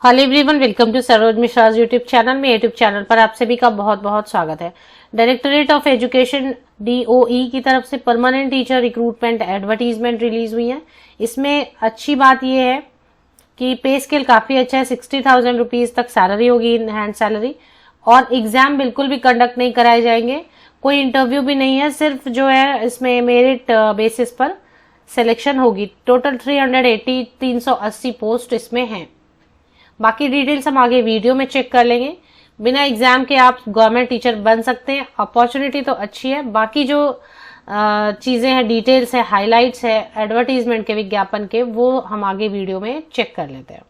Hello everyone, welcome to Saroj Mishra YouTube channel में। YouTube channel पर आप सभी का बहुत बहुत स्वागत है। डायरेक्टरेट ऑफ एजुकेशन DOE की तरफ से permanent teacher recruitment advertisement release हुई है। इसमें अच्छी बात यह है कि पे स्केल काफी अच्छा है, 60,000 रुपीज तक सैलरी होगी, इन हैंड सैलरी, और एग्जाम बिल्कुल भी कंडक्ट नहीं कराए जाएंगे, कोई इंटरव्यू भी नहीं है, सिर्फ जो है इसमें मेरिट बेसिस पर सिलेक्शन होगी। टोटल 380 पोस्ट इसमें हैं। बाकी डिटेल्स हम आगे वीडियो में चेक कर लेंगे। बिना एग्जाम के आप गवर्नमेंट टीचर बन सकते हैं, अपॉर्चुनिटी तो अच्छी है। बाकी जो चीजें हैं, डिटेल्स है, हाइलाइट्स है एडवर्टीजमेंट के, विज्ञापन के, वो हम आगे वीडियो में चेक कर लेते हैं।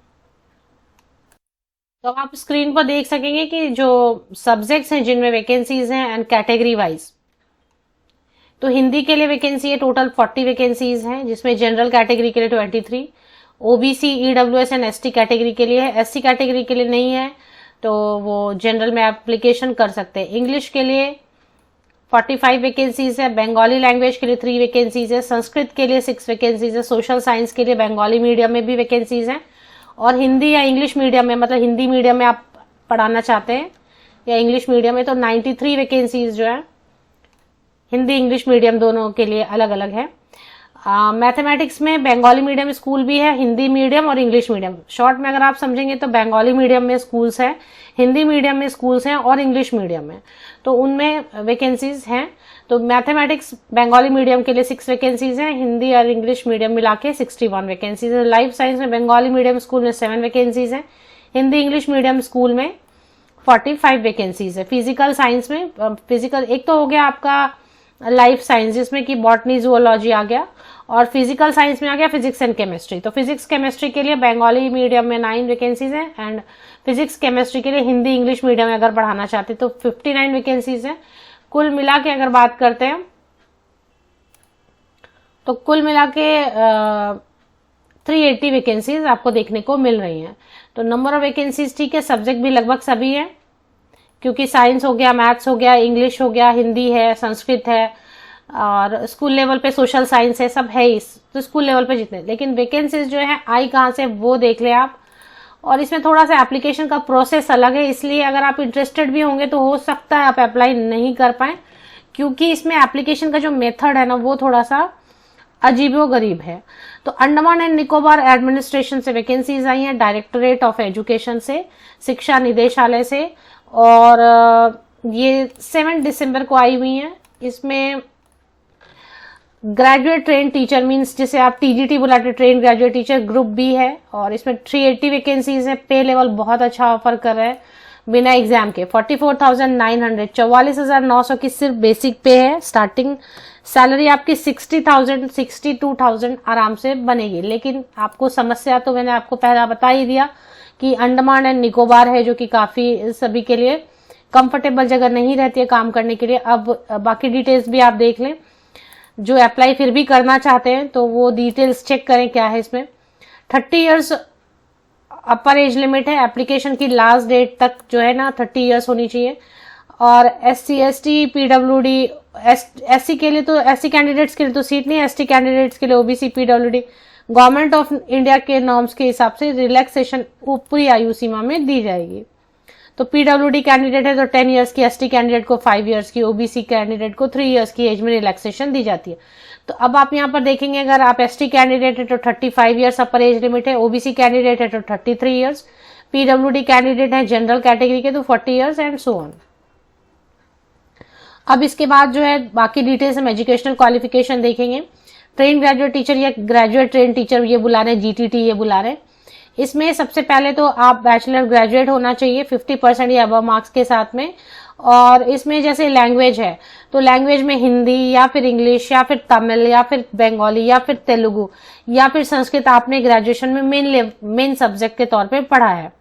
तो आप स्क्रीन पर देख सकेंगे कि जो सब्जेक्ट्स हैं जिनमें वैकेंसीज हैं एंड कैटेगरी वाइज। तो हिंदी के लिए वैकेंसी है, टोटल 40 वैकेंसीज हैं, जिसमें जनरल कैटेगरी के लिए 23, OBC, EWS and ST category के लिए है। SC कैटेगरी के लिए नहीं है तो वो जनरल में एप्लीकेशन कर सकते हैं। इंग्लिश के लिए 45 वैकेंसीज है, बंगाली लैंग्वेज के लिए 3 वैकेंसीज है, संस्कृत के लिए 6 वैकेंसीज है, सोशल साइंस के लिए बंगाली मीडियम में भी वैकेंसीज हैं, और हिंदी या इंग्लिश मीडियम में, मतलब हिंदी मीडियम में आप पढ़ाना चाहते हैं या इंग्लिश मीडियम में, तो 93 वैकेंसीज जो है हिंदी इंग्लिश मीडियम दोनों के लिए अलग अलग है। मैथमेटिक्स में बंगाली मीडियम स्कूल भी है, हिंदी मीडियम और इंग्लिश मीडियम। शॉर्ट में अगर आप समझेंगे तो बंगाली मीडियम में स्कूल्स हैं, हिंदी मीडियम में स्कूल्स हैं और इंग्लिश मीडियम में, तो उनमें वैकेंसीज हैं। तो मैथमेटिक्स बंगाली मीडियम के लिए 6 वैकेंसीज हैं, हिंदी और इंग्लिश मीडियम मिला के 61 वैकेंसीज है। लाइफ साइंस में बंगाली मीडियम स्कूल में 7 वैकेंसीज हैं, हिंदी इंग्लिश मीडियम स्कूल में 45 वैकेंसीज है। फिजिकल साइंस में फिजिकल एक तो हो गया आपका लाइफ साइंस, जिसमें कि बॉटनी जूलॉजी आ गया, और फिजिकल साइंस में आ गया फिजिक्स एंड केमिस्ट्री। तो फिजिक्स केमिस्ट्री के लिए बंगाली मीडियम में 9 वैकेंसीज हैं, एंड फिजिक्स केमिस्ट्री के लिए हिंदी इंग्लिश मीडियम में अगर पढ़ाना चाहते तो 59 वैकेंसीज हैं। कुल मिला के अगर बात करते हैं तो कुल मिला के 380 वैकेंसीज आपको देखने को मिल रही हैं। तो नंबर ऑफ वैकेंसीज ठीक है, सब्जेक्ट भी लगभग सभी है, क्योंकि साइंस हो गया, मैथ्स हो गया, इंग्लिश हो गया, हिंदी है, संस्कृत है, और स्कूल लेवल पे सोशल साइंस है, सब है इस, तो स्कूल लेवल पे जितने, लेकिन वैकेंसीज जो है आई कहाँ से वो देख ले आप। और इसमें थोड़ा सा एप्लीकेशन का प्रोसेस अलग है, इसलिए अगर आप इंटरेस्टेड भी होंगे तो हो सकता है आप अप्लाई नहीं कर पाए, क्योंकि इसमें एप्लीकेशन का जो मेथड है ना वो थोड़ा सा अजीबोगरीब है। तो अंडमान एंड निकोबार एडमिनिस्ट्रेशन से वैकेंसीज आई हैं, डायरेक्टरेट ऑफ एजुकेशन से, शिक्षा निदेशालय से, और ये 7 दिसंबर को आई हुई हैं। इसमें ग्रेजुएट ट्रेन टीचर मींस जिसे आप TGT बुलाते, train graduate teacher, group B है, और इसमें 380 वैकेंसीज है। पे लेवल बहुत अच्छा ऑफर कर रहे हैं बिना एग्जाम के, 44,900, 44,900 की सिर्फ बेसिक पे है। स्टार्टिंग सैलरी आपकी 60,000 62,000 आराम से बनेगी। लेकिन आपको समस्या तो मैंने आपको पहला बता ही दिया कि अंडमान एंड निकोबार है, जो कि काफी सभी के लिए कंफर्टेबल जगह नहीं रहती है काम करने के लिए। अब बाकी डिटेल्स भी आप देख लें, जो अप्लाई फिर भी करना चाहते हैं तो वो डिटेल्स चेक करें क्या है इसमें। 30 इयर्स अपर एज लिमिट है, एप्लीकेशन की लास्ट डेट तक जो है ना 30 इयर्स होनी चाहिए। और SC ST PWD, SC के लिए तो, SC कैंडिडेट्स के लिए तो सीट नहीं है, ST कैंडिडेट्स के लिए OBC PWD government of India के नॉर्म्स के हिसाब से रिलैक्सेशन ऊपरी आयु सीमा में दी जाएगी। तो PWD कैंडिडेट है तो 10 इयर्स की, ST कैंडिडेट को 5 इयर्स की, OBC कैंडिडेट को 3 इयर्स की एज में रिलैक्सेशन दी जाती है। तो अब आप यहाँ पर देखेंगे, अगर आप ST कैंडिडेट है तो 35 इयर्स अपर एज लिमिट है, OBC कैंडिडेट है तो 33 इयर्स, PWD कैंडिडेट है जनरल कैटेगरी के तो 40 इयर्स एंड सो ऑन। अब इसके बाद जो है बाकी डिटेल्स हम एजुकेशनल क्वालिफिकेशन देखेंगे। ट्रेन ग्रेजुएट टीचर या ग्रेजुएट ट्रेन टीचर ये बुला रहे हैं, GTT ये बुला रहे हैं। इसमें सबसे पहले तो आप बैचलर ग्रेजुएट होना चाहिए 50% या अबव मार्क्स के साथ में। और इसमें जैसे लैंग्वेज है तो लैंग्वेज में हिंदी या फिर इंग्लिश या फिर तमिल या फिर बंगाली या फिर तेलुगु या फिर संस्कृत आपने ग्रेजुएशन में मेन सब्जेक्ट के तौर पे पढ़ा है।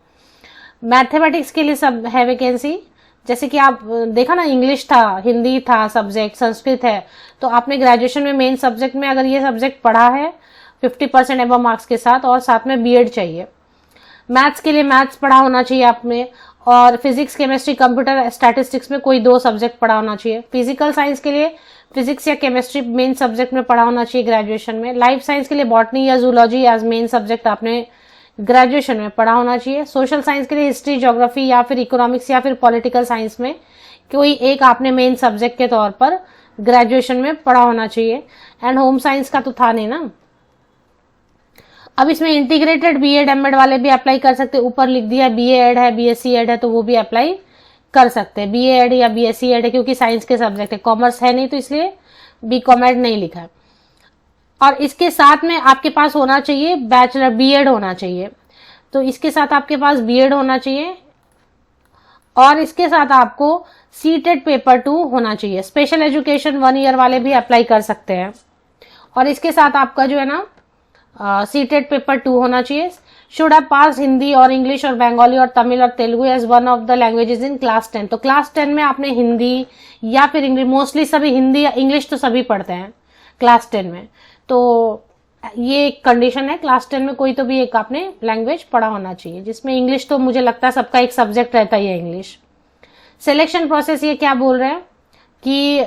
मैथमेटिक्स के लिए सब है वैकेंसी, जैसे कि आप देखा ना, इंग्लिश था, हिंदी था सब्जेक्ट, संस्कृत है, तो आपने ग्रेजुएशन में मेन सब्जेक्ट में अगर ये सब्जेक्ट पढ़ा है 50% एबव मार्क्स के साथ, और साथ में B.Ed चाहिए। मैथ्स के लिए मैथ्स पढ़ा होना चाहिए आपने, और फिजिक्स केमिस्ट्री कंप्यूटर स्टैटिस्टिक्स में कोई 2 सब्जेक्ट पढ़ा होना चाहिए। फिजिकल साइंस के लिए फिजिक्स या केमिस्ट्री मेन सब्जेक्ट में पढ़ा होना चाहिए ग्रेजुएशन में। लाइफ साइंस के लिए बॉटनी या जूलॉजी एज मेन सब्जेक्ट आपने ग्रेजुएशन में पढ़ा होना चाहिए। सोशल साइंस के लिए हिस्ट्री, ज्योग्राफी या फिर इकोनॉमिक्स या फिर पॉलिटिकल साइंस में कोई एक आपने मेन सब्जेक्ट के तौर पर ग्रेजुएशन में पढ़ा होना चाहिए। एंड होम साइंस का तो था नहीं ना। अब इसमें इंटीग्रेटेड बीएड एमएड वाले भी अप्लाई कर सकते हैं। ऊपर लिख दिया बीए एड है, बीएससी एड है, तो वो भी अप्लाई कर सकते हैं। बीए एड या बीएससी एड है क्योंकि साइंस के सब्जेक्ट है, कॉमर्स है नहीं तो इसलिए बी कॉम एड नहीं लिखा है। और इसके साथ में आपके पास होना चाहिए बैचलर, बीएड होना चाहिए। तो इसके साथ आपके पास बीएड होना चाहिए और इसके साथ आपको सीटेट पेपर 2 होना चाहिए। स्पेशल एजुकेशन 1 ईयर वाले भी अप्लाई कर सकते हैं। और इसके साथ आपका जो है ना सीटेट पेपर 2 होना चाहिए। शुड हैव पास हिंदी और इंग्लिश और बंगाली और तमिल और Telugu as one of the languages in class 10। तो क्लास 10 में आपने हिंदी या फिर इंग्लिश, मोस्टली सभी हिंदी या इंग्लिश तो सभी पढ़ते हैं क्लास 10 में, तो ये एक कंडीशन है। क्लास 10 में कोई तो भी एक आपने लैंग्वेज पढ़ा होना चाहिए, जिसमें इंग्लिश तो मुझे लगता है सबका एक सब्जेक्ट रहता ही है इंग्लिश। सिलेक्शन प्रोसेस ये क्या बोल रहे हैं कि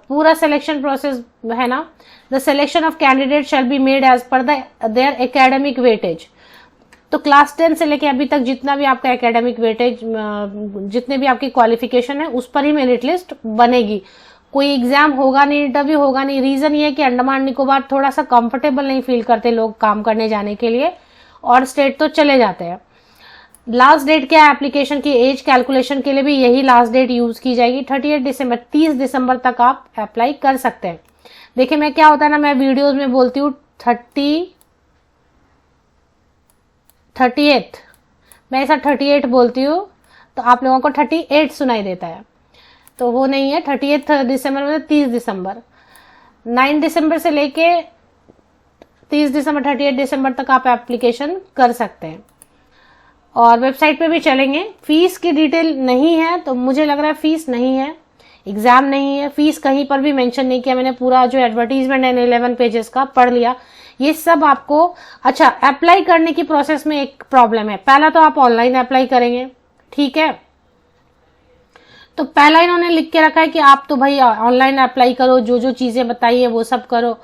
पूरा सिलेक्शन प्रोसेस है ना, the selection of candidate shall be made as per their academic weightage. तो क्लास 10 से लेके अभी तक जितना भी आपका एकेडमिक वेटेज, जितने भी आपकी क्वालिफिकेशन है उस पर ही मेरिट लिस्ट बनेगी। कोई एग्जाम होगा नहीं, इंटरव्यू होगा नहीं। रीजन ये है कि अंडमान निकोबार थोड़ा सा कंफर्टेबल नहीं फील करते लोग काम करने जाने के लिए, और स्टेट तो चले जाते हैं। लास्ट डेट क्या है एप्लीकेशन की? एज कैलकुलेशन के लिए भी यही लास्ट डेट यूज की जाएगी, 38 दिसंबर, 30 दिसंबर तक आप अप्लाई कर सकते हैं। देखिए मैं क्या होता है ना, मैं वीडियोस में बोलती हूँ 38, मैं ऐसा 38 बोलती हूँ तो आप लोगों को 38 सुनाई देता है, तो वो नहीं है। 38 दिसंबर मतलब 30 दिसंबर, 9 दिसंबर से लेके 30 दिसंबर, 38 दिसंबर तक आप एप्लीकेशन कर सकते हैं। और वेबसाइट पे भी चलेंगे। फीस की डिटेल नहीं है, तो मुझे लग रहा है फीस नहीं है, एग्जाम नहीं है, फीस कहीं पर भी मेंशन नहीं किया। मैंने पूरा जो एडवर्टीजमेंट है 11 पेजेस का पढ़ लिया। ये सब आपको, अच्छा अप्लाई करने की प्रोसेस में एक प्रॉब्लम है। पहला तो आप ऑनलाइन अप्लाई करेंगे, ठीक है, तो पहला इन्होंने लिख के रखा है कि आप तो भाई ऑनलाइन अप्लाई करो, जो जो चीजें बताई है वो सब करो।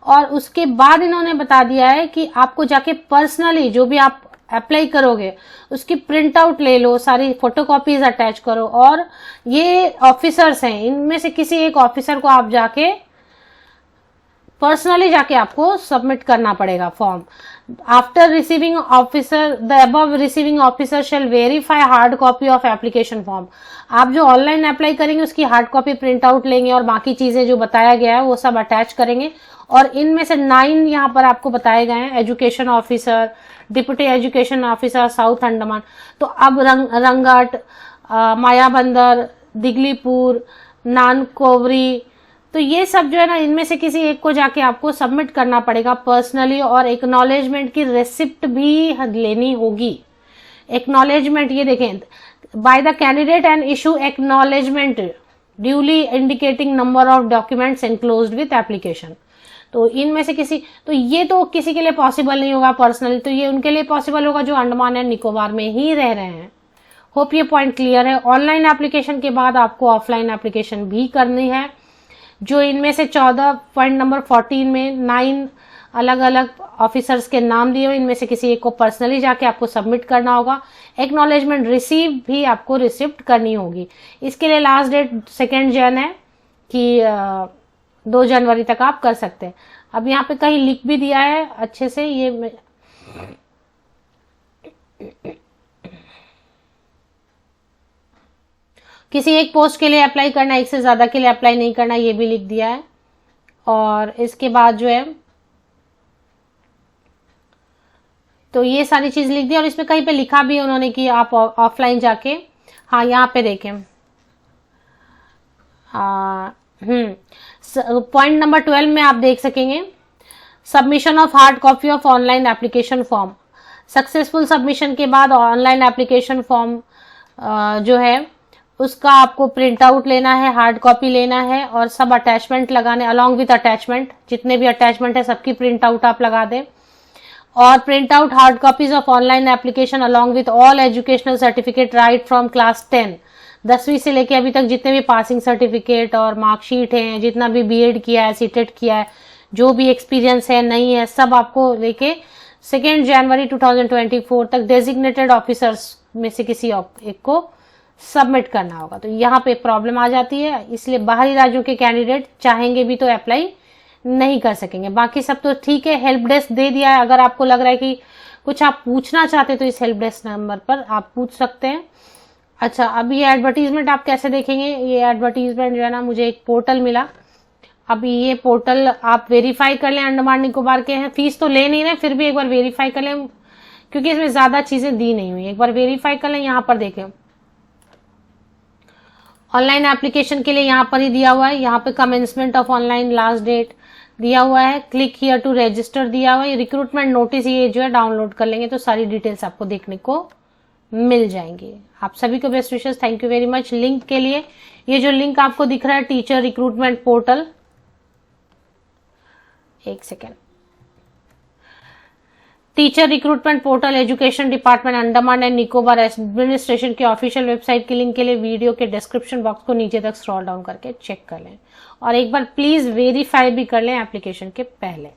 और उसके बाद इन्होंने बता दिया है कि आपको जाके पर्सनली जो भी आप अप्लाई करोगे उसकी प्रिंट आउट ले लो, सारी फोटोकॉपीज अटैच करो। और ये ऑफिसर्स हैं, इनमें से किसी एक ऑफिसर को आप जाके पर्सनली जाके आपको सबमिट करना पड़ेगा form. After receiving officer, the above receiving officer shall verify hard copy of application form. आप जो ऑनलाइन अप्लाई करेंगे उसकी हार्ड कॉपी प्रिंट आउट लेंगे और बाकी चीजें जो बताया गया है वो सब अटैच करेंगे। और इनमें से 9 यहाँ पर आपको बताए गए हैं, education officer, deputy education officer south Andaman. तो अब रंगट, मायाबंदर, दिगलीपुर, नानकोवरी, तो ये सब जो है ना, इनमें से किसी एक को जाके आपको सबमिट करना पड़ेगा पर्सनली। और एक्नॉलेजमेंट की रेसिप्ट भी लेनी होगी। एक्नॉलेजमेंट ये देखें, by the candidate and issue acknowledgement duly indicating number of documents enclosed with application. तो इनमें से किसी, तो ये तो किसी के लिए पॉसिबल नहीं होगा पर्सनली, तो ये उनके लिए पॉसिबल होगा जो अंडमान एंड निकोबार में ही रह रहे हैं। होप ये पॉइंट क्लियर है। ऑनलाइन एप्लीकेशन के बाद आपको ऑफलाइन एप्लीकेशन भी करनी है, जो इनमें से 14 पॉइंट नंबर 14 में 9 अलग अलग ऑफिसर्स के नाम दिए हुए, इनमें से किसी एक को पर्सनली जाके आपको सबमिट करना होगा। एक्नॉलेजमेंट रिसीव भी आपको रिसिप्ट करनी होगी। इसके लिए लास्ट डेट 2 जन है कि 2 जनवरी तक आप कर सकते हैं। अब यहाँ पे कहीं लिख भी दिया है अच्छे से, ये किसी एक पोस्ट के लिए अप्लाई करना, एक से ज्यादा के लिए अप्लाई नहीं करना, ये भी लिख दिया है। और इसके बाद जो है तो ये सारी चीज लिख दी। और इसमें कहीं पे लिखा भी उन्होंने कि आप ऑफलाइन जाके, हाँ यहाँ पे देखें, पॉइंट नंबर 12 में आप देख सकेंगे, submission of hard copy of online application form. Successful submission के बाद ऑनलाइन एप्लीकेशन फॉर्म जो है उसका आपको प्रिंट आउट लेना है, हार्ड कॉपी लेना है और सब अटैचमेंट लगाने, अलॉन्ग विथ अटैचमेंट, जितने भी अटैचमेंट है सबकी प्रिंट आउट आप लगा दें। और print out hard copies of online application along with all educational certificate right from class 10, 10वीं से लेके अभी तक जितने भी पासिंग सर्टिफिकेट और मार्कशीट हैं, जितना भी बीएड किया है, सीटेट किया है, जो भी एक्सपीरियंस है नहीं है, सब आपको लेके 2 जनवरी 2024 तक डेजिग्नेटेड ऑफिसर्स में से किसी एक को सबमिट करना होगा। तो यहाँ पे प्रॉब्लम आ जाती है, इसलिए बाहरी राज्यों के कैंडिडेट चाहेंगे भी तो अप्लाई नहीं कर सकेंगे। बाकी सब तो ठीक है, हेल्प डेस्क दे दिया है। अगर आपको लग रहा है कि कुछ आप पूछना चाहते हैं तो इस हेल्प डेस्क नंबर पर आप पूछ सकते हैं। अच्छा, अब ये एडवर्टीजमेंट आप कैसे देखेंगे? ये एडवर्टीजमेंट जो है ना, मुझे एक पोर्टल मिला। अब ये पोर्टल आप वेरीफाई कर लें, अंडमान निकोबार के हैं, फीस तो ले नहीं रहे, फिर भी एक बार वेरीफाई कर लें क्योंकि इसमें ज्यादा चीजें दी नहीं हुई। एक बार वेरीफाई कर लें। यहाँ पर देखें, ऑनलाइन एप्लीकेशन के लिए यहाँ पर ही दिया हुआ है। यहाँ पे commencement of online last date दिया हुआ है, क्लिक हियर टू रजिस्टर दिया हुआ है। रिक्रूटमेंट नोटिस ये जो है डाउनलोड कर लेंगे तो सारी डिटेल्स आपको देखने को मिल जाएंगी। आप सभी को best wishes, thank you very much. Link के लिए ये जो लिंक आपको दिख रहा है टीचर रिक्रूटमेंट पोर्टल, एक second, teacher recruitment portal education department Andaman and Nicobar administration के ऑफिशियल वेबसाइट के लिंक के लिए वीडियो के डिस्क्रिप्शन बॉक्स को नीचे तक स्क्रॉल डाउन करके चेक कर लें और एक बार प्लीज वेरीफाई भी कर लें एप्लीकेशन के पहले।